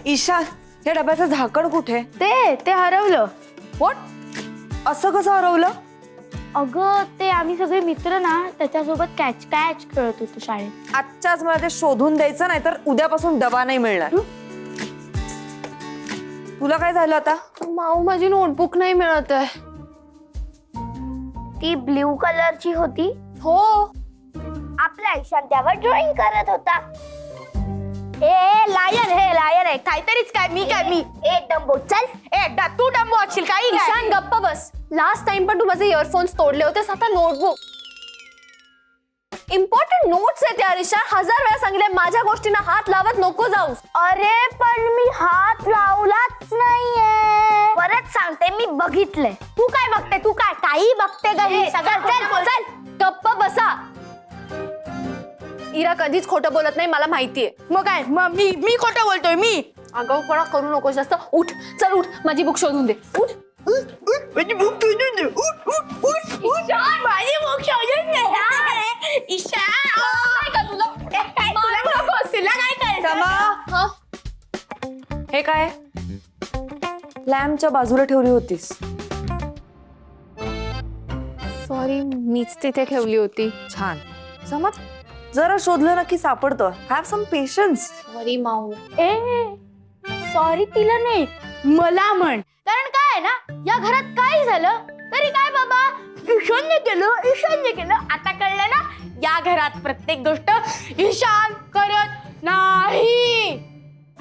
ईशान, या डब्याचं झाकण कुठे? ते हरवलं. व्हॉट? असं कसं हरवलं? अगं ते आम्ही सगळे मित्र ना त्याच्यासोबत कॅच कॅच खेळत होतो शाळेत. आजच्याच मला ते शोधून द्यायचं, नाही तर उद्यापासून डबा नाही मिळणार. तुला काय झालं आता? माऊ माझी नोटबुक नाही मिळत आहे. ती ब्ल्यू कलरची होती. हो, आपला ईशान त्यावर ड्रॉइंग करत होता. लायन आहे काहीतरीच. काय मी एक डंबो चल. तू डंबो असशील काही. ईशान गप्प बस. लास्ट टाइम पण तू माझे इयरफोन्स तोडले होतेस, आता नोटबुक. इम्पॉर्टंट नोट्स आहेत यार ईशान. 1000 वेळा सांगितले माझ्या गोष्टींना हात लावत नको जाऊस. अरे पण मी हात लावलाच नाहीये. परत सांगते मी बघितलंय. तू काय बघते? तू काय काही बघते का? चल गप्प बसा. इरा कधीच खोटं बोलत नाही, मला माहितीये. मग काय मी खोटं बोलतोय? मी आगाऊपणा करू नकोस जास्त. उठ चल उठ, माझी बुक शोधून दे. उठ माझी बुक शोधून दे. माझी बुक शोधून दे. हे काय? लॅम्पच्या बाजूला ठेवली होतीस. सॉरी, मीच तिथे ठेवली होती. छान. समज जरा शोधलं ना की सापडतं. Have some patience. सॉरी माऊ. सॉरी तिला नाही, मला म्हण. कारण काय ना, या घरात काय झालं तरी काय बाबा, ईशानने केलं. आता कळलं ना, या घरात प्रत्येक गोष्ट ईशान करत नाही.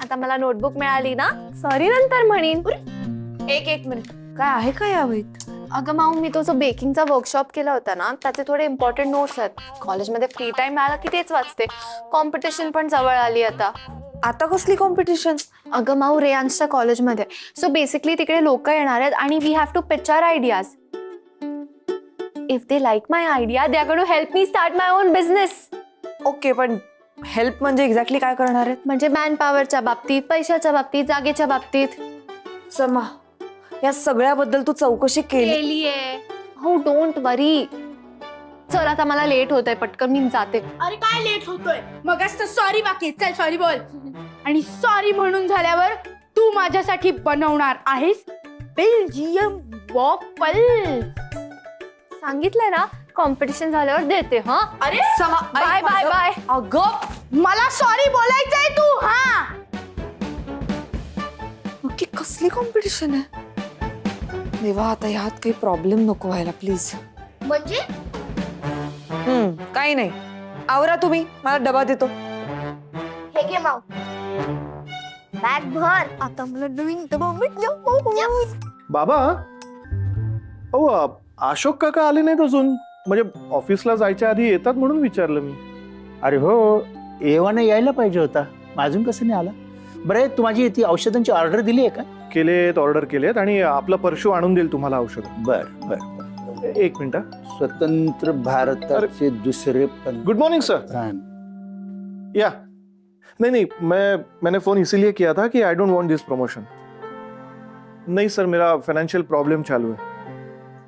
आता मला नोटबुक मिळाली ना, सॉरी नंतर म्हणीन. एक मिनिट, काय आहे का या वहीत? अगं माऊ, मी तो जो बेकिंगचा वर्कशॉप केला होता ना, त्याचे थोडे इम्पॉर्टंट नोट्स आहेत. कॉलेजमध्ये फ्री टाइम मिळाला की तेच वाचते. कॉम्पिटिशन पण जवळ आली आता. आता कसली कॉम्पिटिशन? अगं माऊ, रेयांसच्या कॉलेजमध्ये. सो बेसिकली तिकडे लोक येणार आहेत आणि we have to pitch our ideas. If they like my idea, they are going to help me start my own business. Okay, पण हेल्प म्हणजे एक्झॅक्टली काय करणार आहेत? म्हणजे मॅन पॉवरच्या बाबतीत, पैशाच्या बाबतीत, जागेच्या बाबतीत. समा, या सगळ्याबद्दल तू चौकशी केलीये? हो, डोंट वरी. चल आता मला लेट होतंय, पटकन मी जाते. अरे काय लेट होतोय? मगच तर सॉरी बाकी. चल सॉरी बोल. आणि सॉरी म्हणून झाल्यावर तू माझ्यासाठी बनवणार आहेस बेल्जियम वॉफल. सांगितलंय ना, कॉम्पिटिशन झाल्यावर देते. हा अरे समा, बाय बाय बाय. अगं मला सॉरी बोलायचंय तू. हा नक्की कसली कॉम्पिटिशन आहे? देवा, आता ह्यात काही प्रॉब्लेम नको व्हायला प्लीज. म्हणजे काही नाही. आवरा तुम्ही, मला डबा देतो. हे घे माऊ, बॅग भर. आता मला नवीन डबा भेटला. बाबा, अहो अशोक काका आले नाहीत अजून. म्हणजे ऑफिसला जायच्या आधी येतात म्हणून विचारलं मी. अरे हो, एव्हाना यायला पाहिजे होता. अजून कसं नाही आला? बरं, तू माझी ती औषधांची ऑर्डर दिली आहे का? केलेत, ऑर्डर केलेत, आणि आपला परशु आणून देईल तुम्हाला औषध. बर बर. एक मिनिट. स्वतंत्र भारताचे दुसरे गुड मॉर्निंग सर. या नहीं, मैंने फोन इसीलिए किया था कि I don't want this promotion. नहीं सर, मेरा फाइनेंशियल प्रॉब्लम चालू है.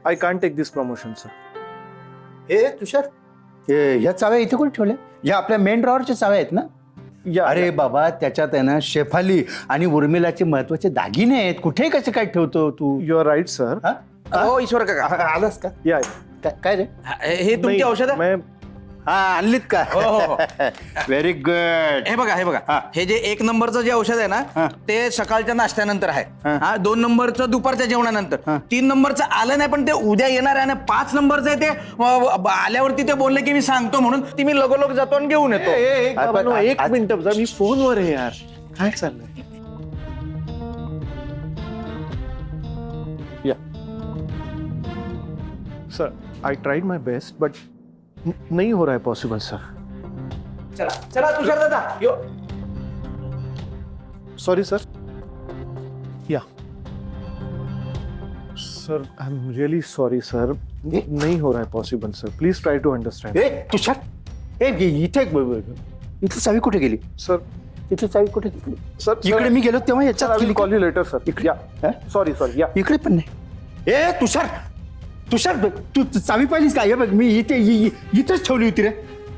I can't take this promotion sir. Hey Tushar, ह्या चाव्या इथे कोण ठेवल्या? ह्या आपल्या मेन ड्रॉवरच्या चाव्या आहेत ना? अरे बाबा, त्याच्यात आहे ना शेफाली आणि उर्मिलाचे महत्वाचे दागिने आहेत. कुठे कसे काय ठेवतो तू? You are right sir. हो ईश्वर काका, आलास का? या. काय रे? हे तुमची औषध मैं हा, आणलीत का? हो. Very good. हे बघा, हे जे 1 नंबरचं जे औषध आहे ना, ते सकाळच्या नाश्त्यानंतर आहे. 2 नंबरचं दुपारच्या जेवणानंतर. 3 नंबरचं आलं नाही, पण ते उद्या येणार आहे. आणि 5 नंबरचं आहे ते आल्यावरती ते बोलले की मी सांगतो म्हणून. ती मी लगोलग जातो आणि घेऊन येतो. एक मिनिट, मी फोनवर आहे यार. काय चाललंय? या sir, I tried my best but नहीं हो रहा है पॉसिबल सर. चला तुषार दादा, यो. Sorry sir. या sir, I am really sorry sir. नहीं हो रहा है possible sir. Please try to understand. Tushar, इथे चावी कुठे गेली? सर, इथे चावी कुठे गेली? सर इकडे मी गेलो तेव्हा याच्यात गेली. Call you later sir. या सॉरी सॉरी. या इकडे पण नाही. तुषार, तू चावी पाहिलीस का? हे बघ, मी इथेच ठेवली होती रे.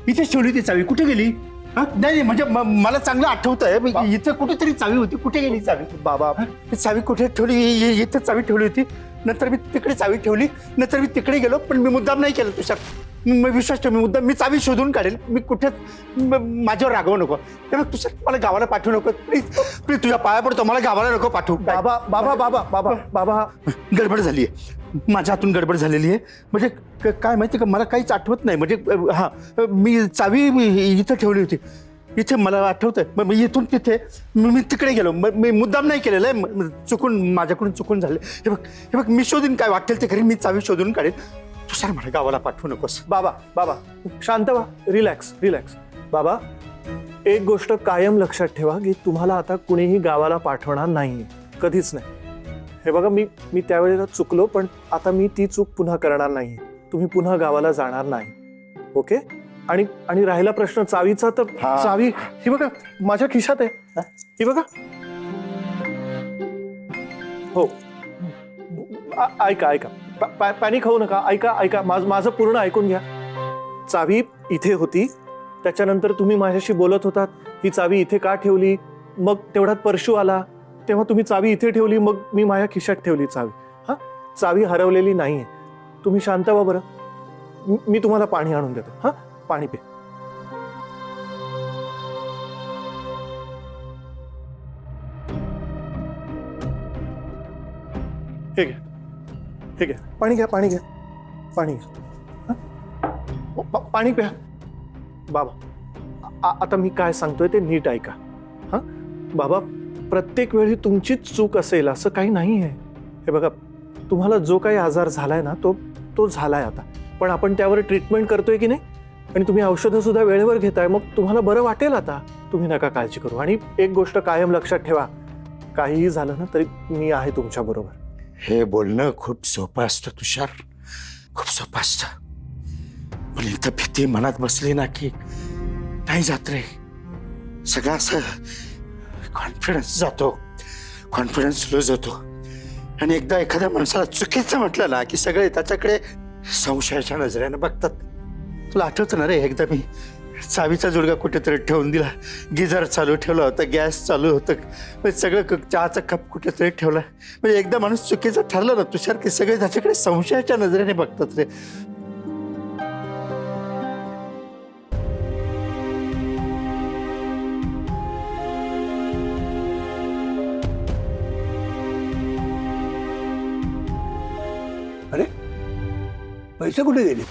इथेच ठेवली होती चावी. कुठे गेली? नाही म्हणजे मला चांगलं आठवतंय इथं कुठेतरी चावी होती. कुठे गेली चावी? बाबा चावी कुठे ठेवली? इथं चावी ठेवली होती. नंतर मी तिकडे चावी ठेवली. नंतर मी तिकडे गेलो, पण मी मुद्दाम नाही केलं तुषार. विश्वास ठेव, मी चावी शोधून काढेल. मी कुठे माझ्यावर रागवू नको. तेव्हा तुषार मला गावाला पाठवू नको प्लीज. प्लीज तुझ्या पाया पडतो, मला गावाला नको पाठवू. बाबा बाबा बाबा बाबा बाबा गडबड झाली आहे. माझ्या हातून गडबड झालेली आहे. म्हणजे काय माहिती का, मला काहीच आठवत नाही. म्हणजे मी चावी इथं ठेवली होती. इथे मला आठवतंय. मग मी इथून तिथे मी तिकडे गेलो. मी मुद्दाम नाही केलेलं आहे. चुकून माझ्याकडून चुकून झाले. हे बघ मी शोधून काय वाटेल ते घरी मी चावी शोधून काढेल. तुषार मला गावाला पाठवू नकोस. बाबा बाबा शांत व्हा. Relax relax. बाबा एक गोष्ट कायम लक्षात ठेवा की तुम्हाला आता कुणीही गावाला पाठवणार नाही. कधीच नाही. हे बघा मी त्यावेळेला चुकलो, पण आता मी ती चूक पुन्हा करणार नाही. तुम्ही पुन्हा गावाला जाणार नाही. ओके. आणि राहिला प्रश्न चावीचा, तर चावी ही बघा माझ्या खिशात आहे. ही बघा. हो ऐका ऐका. पॅनिक होऊ नका. ऐका माझं पूर्ण ऐकून घ्या. चावी इथे होती. त्याच्यानंतर तुम्ही माझ्याशी बोलत होतात. ही चावी इथे का ठेवली? मग तेवढ्यात परशू आला, तेव्हा तुम्ही चावी इथे ठेवली. मग मी माझ्या खिशात ठेवली चावी. चावी हरवलेली नाहीये. तुम्ही शांत व्हा बरं. मी तुम्हाला पाणी आणून देतो. पाणी पे. हे घ्या. हे घ्या. पाणी घ्या. पाणी घ्या. पाणी घ्या. पाणी प्या. बाबा आता मी काय सांगतोय ते नीट ऐका. बाबा प्रत्येक वेळी तुमचीच चूक असेल असं काही नाही आहे. हे बघा तुम्हाला जो काही आजार झालाय ना तो झालाय आता. पण आपण त्यावर ट्रीटमेंट करतोय की नाही, आणि तुम्ही औषधं सुद्धा वेळेवर घेताय. मग तुम्हाला बरं वाटेल आता. तुम्ही नका काळजी करू. आणि एक गोष्ट कायम लक्षात ठेवा, काहीही झालं ना तरी मी आहे तुमच्या बरोबर. हे बोलणं खूप सोपं असतं तुषार, खूप सोपं असतं. पण इथं भीती मनात बसली ना की नाही जात रे. सगळं असं कॉन्फिडन्स जातो, कॉन्फिडन्स लूज होतो. आणि एकदा एखाद्या माणसाला चुकीचं म्हटलं ना की सगळे त्याच्याकडे संशयाच्या नजरेनं बघतात. तुला आठवतं ना रे, एकदा मी चावीचा जुडगा कुठेतरी ठेवून दिला. गिझर चालू ठेवला होता, गॅस चालू होतं, म्हणजे सगळं चहाचा कप कुठेतरी ठेवला. म्हणजे एकदा माणूस चुकीचं ठरलं ना तुषार की सगळे त्याच्याकडे संशयाच्या नजरेने बघतात रे. अरे पैसे कुठे गेले?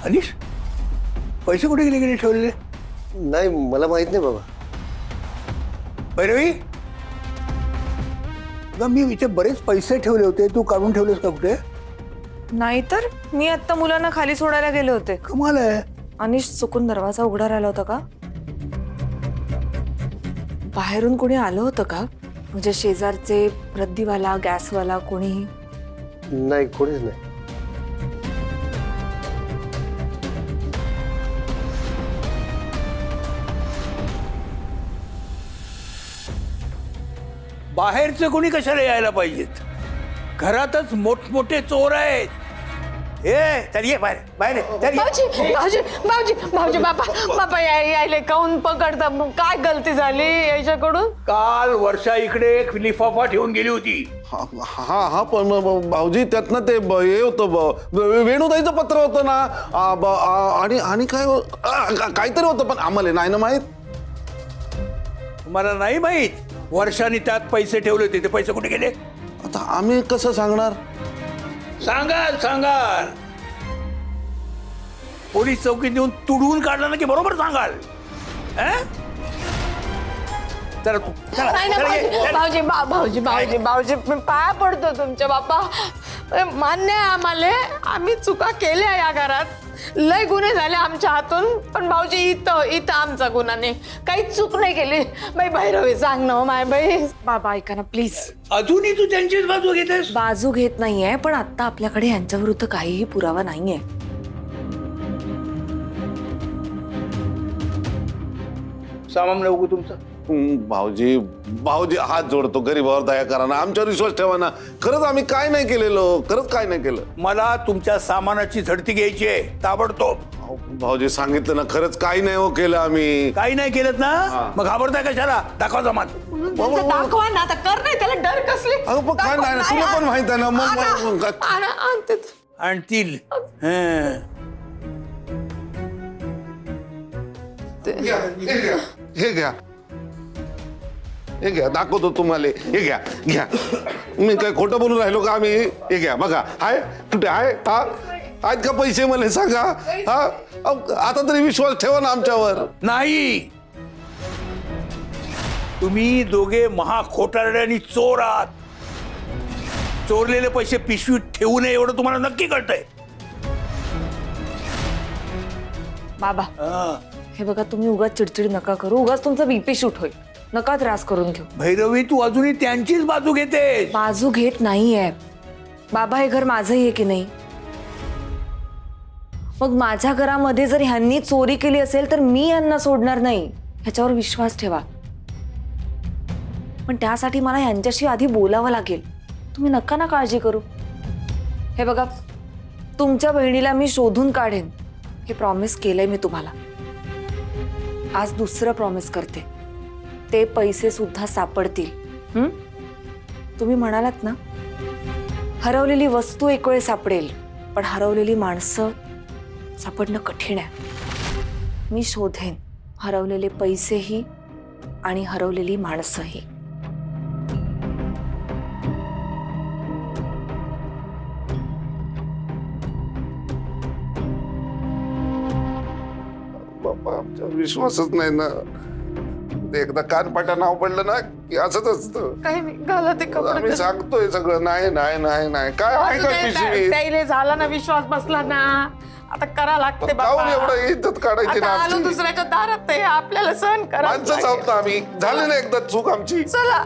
अनिश, पैसे कुठे गेले ठेवलेले? नाही मला माहित नाही बाबा. भैरवी, मी इथे बरेच पैसे ठेवले होते, तू काढून ठेवलेस का कुठे? नाहीतर मी आता मुलांना खाली सोडायला गेले होते. कमाल आहे. अनिश चुकून दरवाजा उघडा राहिला होता का? बाहेरून कोणी आलं होतं का? म्हणजे शेजारचे, रद्दीवाला, गॅसवाला, कोणीही? नाही कोणीच नाही. बाहेरचे कोणी कशाला यायला पाहिजेत? घरातच मोठमोठे चोर आहेत. चल ये बाहेर बाहेर चल ये. भाऊजी भाऊजी भाऊजी भाऊजी बापा बापा यायले काऊन पकडता? काय गलती झाली याच्याकडून? काल वर्षा इकडे एक लिफाफा ठेवून गेली होती. हा पण भाऊजी त्यातनं ते हे होतं, वेणुताईचं पत्र होतं ना. आणि काय काहीतरी होतं, पण आम्हाला नाही ना माहित. तुम्हाला नाही माहित? वर्षाने त्यात पैसे ठेवले होते, ते पैसे कुठे गेले? आता आम्ही कसं सांगणार? सांगाल. पोलीस चौकीत नेऊन तुडवून काढला ना की बरोबर सांगाल. चला तू, चला, नाही ना चला, ये, भाऊजी चला. भाऊजी भाऊजी भाऊजी भाऊजी मी पाया पडतो तुमच्या बापा. मान्य आहे आम्हाला, आम्ही चुका केल्या या घरात, लय गुन्हे झाले आमच्या हातून. पण भाऊजी इथं आमचा गुन्हा नाही, काही चूक नाही केली. बाई भैरवी सांग ना माय बाई. बाबा ऐका ना प्लीज. अजूनही तू त्यांचीच बाजू घेतेस? बाजू घेत नाहीये, पण आता आपल्याकडे यांच्या विरुद्ध काहीही पुरावा नाहीये. सामान नको तुमचं. भाऊजी भाऊजी हात जोडतो, गरीबावर दया करा ना, आमच्यावर विश्वास ठेवा ना. खरंच आम्ही काय नाही केलेलो, खरंच काय नाही केलं. मला तुमच्या सामानाची झडती घ्यायची आहे ताबडतोब. भाऊजी सांगितलं ना, खरंच काही नाही हो केलं आम्ही. काही नाही केलं ना, मग घाबरताय कशाला? दाखवा जमान. तुमचं दाखवा ना आता, कर नाही त्याला डर कसली. अगं पण काय नाही ना, तुला पण माहित आहे ना. मग आणते. आणतील. हं. हे घ्या, हे घ्या, दाखवतो तुम्हाला. हे घ्या, घ्या. मी काय खोटं बोलून राहिलो का आम्ही? हे घ्या, बघा. आहे कुठे आहे? हा आहेत का पैसे मला सांगा. हा आता तरी विश्वास ठेवा ना आमच्यावर. नाही, तुम्ही दोघे महा खोटारडे आणि चोर आहात. चोरलेले पैसे पिशवीत ठेवू नये एवढं तुम्हाला नक्की कळतंय. बाबा हं. हे बघा, तुम्ही उगाच चिडचिड नका करू. उगाच तुमचा बीपी शूट होईल. नका त्रास करून घेऊ. भैरवी, तू अजूनही त्यांचीच बाजू घेतेस. बाजू घेत नाहीये बाबा. हे घर माझंही आहे की नाही? मग माझ्या घरामध्ये जर ह्यांनी चोरी केली असेल तर मी यांना सोडणार नाही, ह्याच्यावर विश्वास ठेवा. पण त्यासाठी मला यांच्याशी आधी बोलावं लागेल. तुम्ही नका ना काळजी करू. हे बघा, तुमच्या बहिणीला मी शोधून काढेन हे प्रॉमिस केलंय मी तुम्हाला. आज दुसरं प्रॉमिस करते, ते पैसे सुद्धा सापडतील. तुम्ही म्हणालात ना, हरवलेली वस्तू एक वेळ सापडेल, पण हरवलेली माणसं सापडणं कठीण आहे. मी शोधेन हरवलेले पैसेही आणि हरवलेली माणसंही. बाबा, आमच्यावर विश्वासच नाही ना. ते एकदा कानपाटा नाव पडलं ना की असंच असतं. काही नाही, घाला ते आम्ही सांगतोय सगळं. नाही नाही नाही नाही, काय आहे का पिशवी? त्याला झाला ना, विश्वास बसला ना, आता करा लागते काहून बाबा. एवढं इज्जत काढायची ना आता आलो आमची? दुसऱ्याच्या दारात, ते आपल्याला सहन करा. माणसंच आहोत ना आम्ही. झाली ना एकदा चूक आमची. चला.